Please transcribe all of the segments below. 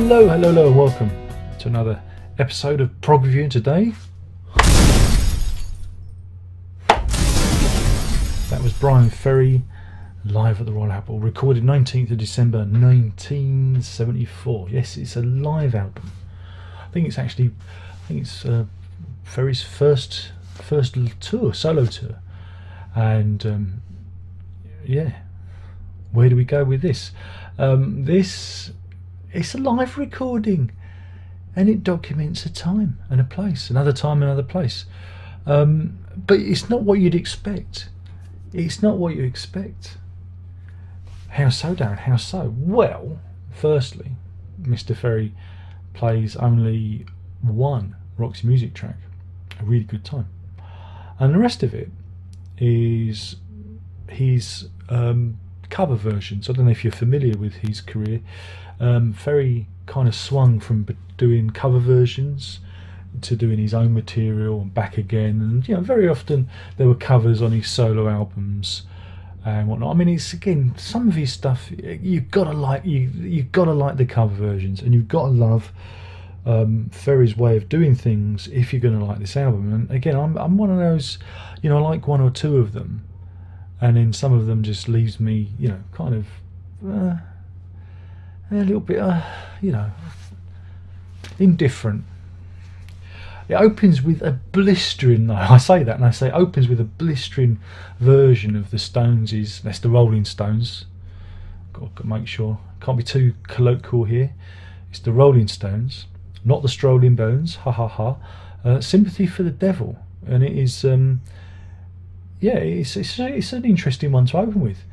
Hello, welcome to another episode of Prog Review. Today, that was Bryan Ferry live at the Royal Apple, recorded 19th of December 1974. Yes, it's a live album. I think it's Ferry's first tour, solo tour, and where do we go with this? It's a live recording, and it documents a time and a place, another time, another place. But it's not what you'd expect. It's not what you expect. How so, Darren? How so? Well, firstly, Mr. Ferry plays only one Roxy Music track, a really good time, and the rest of it is his cover versions. I don't know if you're familiar with his career. Ferry kind of swung from doing cover versions to doing his own material and back again, and very often there were covers on his solo albums and whatnot. I mean, it's again, some of his stuff you've got to like. You've got to like the cover versions, and you've got to love Ferry's way of doing things if you're going to like this album. And again, I'm one of those, I like one or two of them, and then some of them just leaves me, kind of a little bit, indifferent. It opens with a blistering, though. I say that, and I say it opens with a blistering version of the Stones'. That's the Rolling Stones. Got to make sure, can't be too colloquial here. It's the Rolling Stones, not the Strolling Bones. Ha ha ha. Sympathy for the Devil, and it is, it's an interesting one to open with.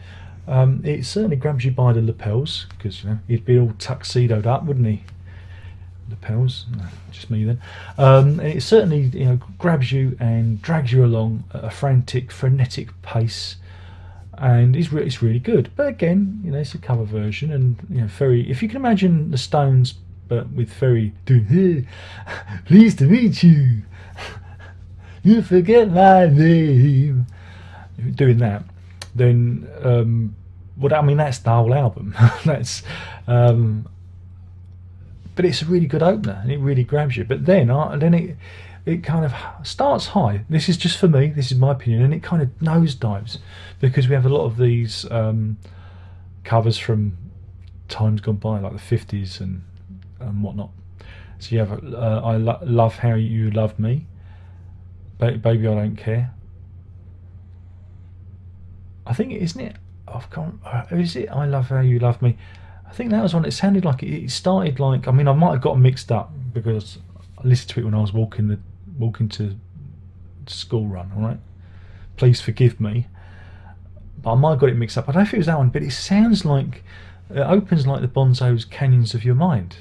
It certainly grabs you by the lapels, because he'd be all tuxedoed up, wouldn't he? Lapels, no, just me then. It certainly grabs you and drags you along at a frenetic pace, and it's really good. But again, it's a cover version, and Ferry. If you can imagine the Stones, but with Ferry doing, "Hey, pleased to meet you, you forget my name," doing that, then that's the whole album. That's but it's a really good opener, and it really grabs you. But then it kind of starts high. This is just for me, this is my opinion, and it kind of nosedives, because we have a lot of these covers from times gone by, like the 50s and whatnot. So you have I Love How You Loved Me, Baby I Don't Care. I think, isn't it? Is it I Love How You Love Me? I think that was one. It sounded like it started like. I mean, I might have got mixed up because I listened to it when I was walking to school run. All right, please forgive me, but I might have got it mixed up. I don't know if it was that one, but it sounds like it opens like the Bonzo's Canyons of Your Mind.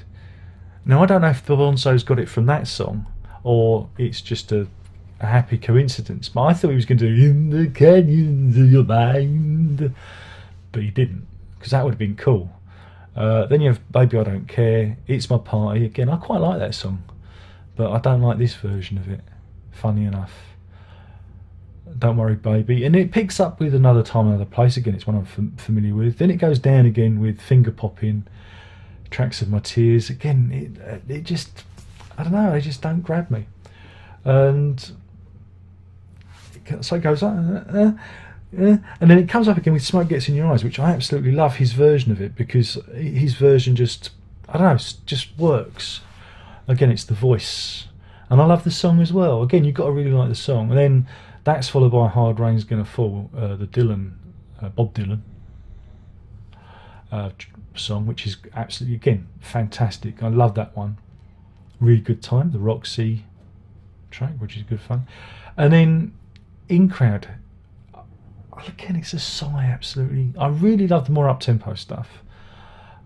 Now, I don't know if the Bonzo's got it from that song or it's just a happy coincidence, but I thought he was going to do "In the Canyons of Your Mind," but he didn't, because that would have been cool. Then you have Baby I Don't Care, It's My Party. Again, I quite like that song, but I don't like this version of it, funny enough. Don't Worry Baby, and it picks up with Another Time, Another Place. Again, it's one I'm familiar with. Then it goes down again with Finger Popping, Tracks of My Tears. Again, it just, I don't know, they just don't grab me. And so it goes on, and then it comes up again with Smoke Gets in Your Eyes, which I absolutely love his version of it, because his version just, I don't know, just works. Again, it's the voice, and I love the song as well. Again, you've got to really like the song. And then that's followed by Hard Rain's Gonna Fall, the Bob Dylan song, which is absolutely, again, fantastic. I love that one. Really good time. The Roxy track, which is good fun. And then In Crowd, again, it's a sigh, absolutely. I really love the more up-tempo stuff,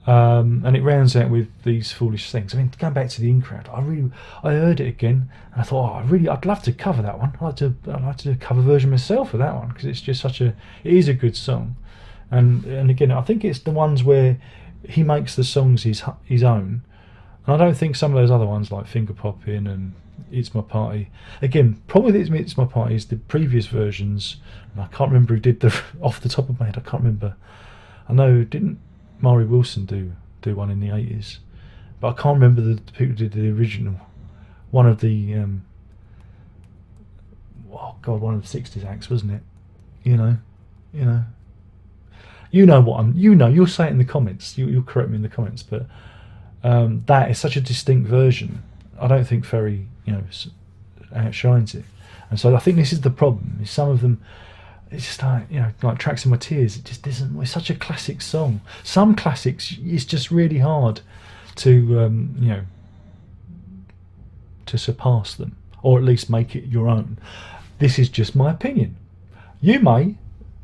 and it rounds out with These Foolish Things. I mean, going back to the In Crowd, I heard it again, and I thought, I'd love to cover that one. I'd like to do a cover version myself of that one, because it's just it is a good song, and again, I think it's the ones where he makes the songs his own, and I don't think some of those other ones like Finger Popping and It's My Party. Again, probably It's My Party is the previous versions, and I can't remember who did off the top of my head. I can't remember. I know, didn't Maury Wilson do one in the 80s? but I can't remember the people who did the original. One of the one of the '60s acts, wasn't it? You know what you'll say it in the comments. You'll correct me in the comments, but that is such a distinct version. I don't think Ferry outshines it, and so I think this is the problem. Is some of them, it's just like Tracks in My Tears. It just isn't. It's such a classic song. Some classics, it's just really hard to to surpass them, or at least make it your own. This is just my opinion. You may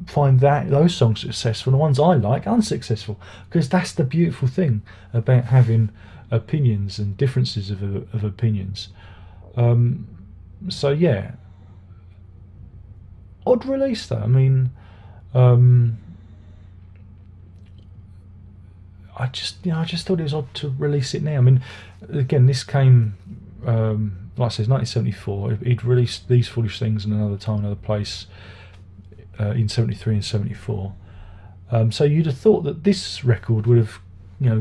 find those songs successful, and the ones I like unsuccessful, because that's the beautiful thing about having opinions and differences of opinions. So yeah, odd release though. I mean, I just thought it was odd to release it now. I mean, again, this came like I said, 1974. He'd released These Foolish Things in Another Time, Another Place in 73 and 74. So you'd have thought that this record would have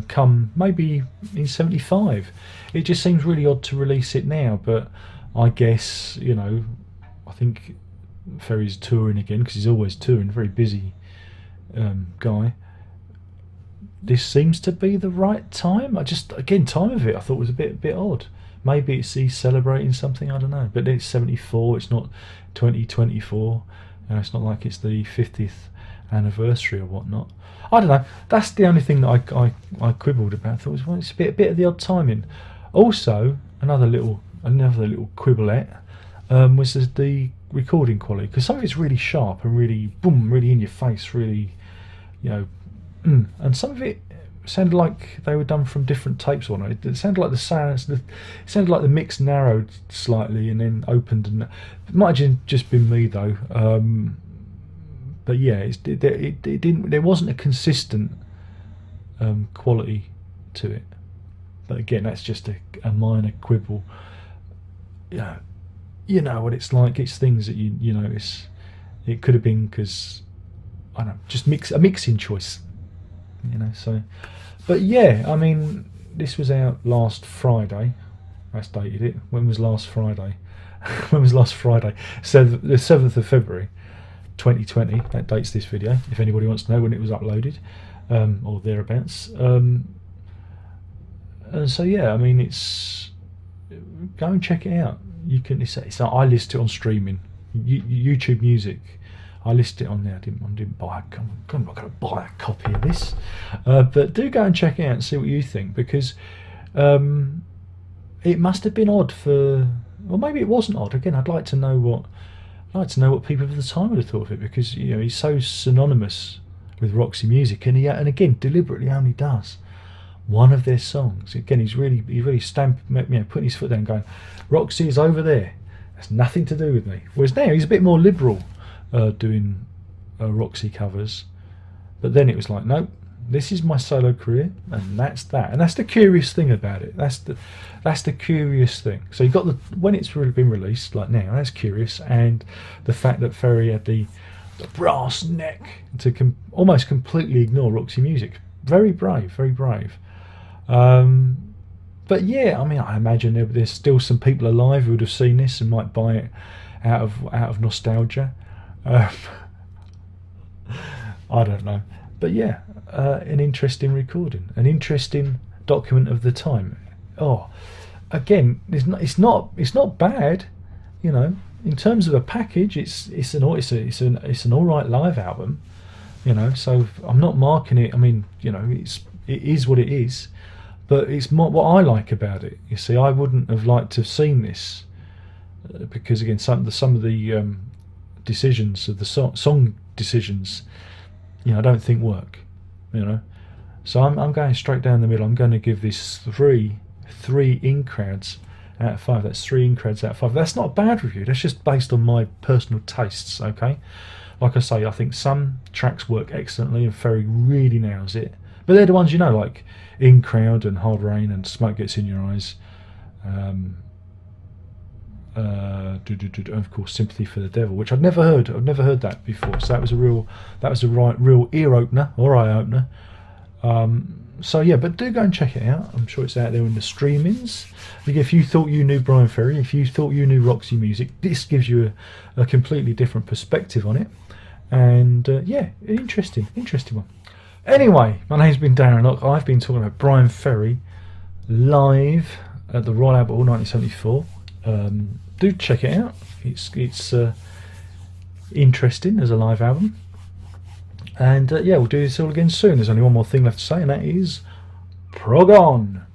come maybe in 75. It just seems really odd to release it now, but I guess I think Ferry's touring again, because he's always touring, very busy guy. This seems to be the right time. Time of it I thought was a bit odd. Maybe he's celebrating something, I don't know. But it's 74, it's not 2024. It's not like it's the 50th anniversary or whatnot. I don't know. That's the only thing that I quibbled about. I thought it's a bit of the odd timing. Also, another little quibblette was the recording quality, because some of it's really sharp and really really in your face, really, and some of it sounded like they were done from different tapes or not. It sounded like it sounded like the mix narrowed slightly and then opened, and it might have just been me though. But yeah, it didn't. There wasn't a consistent quality to it. But again, that's just a minor quibble. You know what it's like. It's things that you notice. It could have been because I don't know, just a mixing choice. So, but yeah, I mean, this was out last Friday. That's dated it. When was last Friday? When was last Friday? So the 7th of February 2020. That dates this video, if anybody wants to know when it was uploaded, or thereabouts. And so yeah, I mean, go and check it out. You can. I list it on streaming, YouTube Music. I list it on there. I didn't buy. I'm not going to buy a copy of this, but do go and check it out and see what you think, because it must have been odd for, or maybe it wasn't odd. Again, I'd like to know what people of the time would have thought of it, because he's so synonymous with Roxy Music, and again deliberately only does one of their songs. Again, he's really putting his foot down, going, Roxy is over there. That's nothing to do with me. Whereas now he's a bit more liberal. Doing Roxy covers, but then it was like, no, this is my solo career, and that's that. And that's the curious thing about it. That's the curious thing. So you got when it's really been released, like now, that's curious, and the fact that Ferry had the brass neck to almost completely ignore Roxy Music. Very brave, very brave. But yeah, I mean, I imagine there's still some people alive who would have seen this and might buy it out of nostalgia. I don't know, but yeah, an interesting recording, an interesting document of the time. Again, it's not bad, in terms of a package. It's an all right live album, So I'm not marking it. I mean, it is what it is, but it's not what I like about it. You see, I wouldn't have liked to have seen this because again, some of the decisions of the song decisions, I don't think work, So I'm going straight down the middle. I'm going to give this three in crowds out of 5. That's 3 in crowds out of 5. That's not a bad review. That's just based on my personal tastes. Okay, like I say, I think some tracks work excellently and Ferry really nails it. But they're the ones like In Crowd and Hard Rain and Smoke Gets in Your Eyes. Of course, Sympathy for the Devil, which I've never heard that before, so that was a real ear opener or eye opener. So yeah, but do go and check it out. I'm sure it's out there in the streamings. If you thought you knew Bryan Ferry, if you thought you knew Roxy music, this gives you a completely different perspective on it. And yeah, interesting one. Anyway, my name's been Darren Locke. I've been talking about Bryan Ferry live at the Royal Albert Hall 1974. Do check it out. It's interesting as a live album. And yeah, we'll do this all again soon. There's only one more thing left to say, and that is prog on.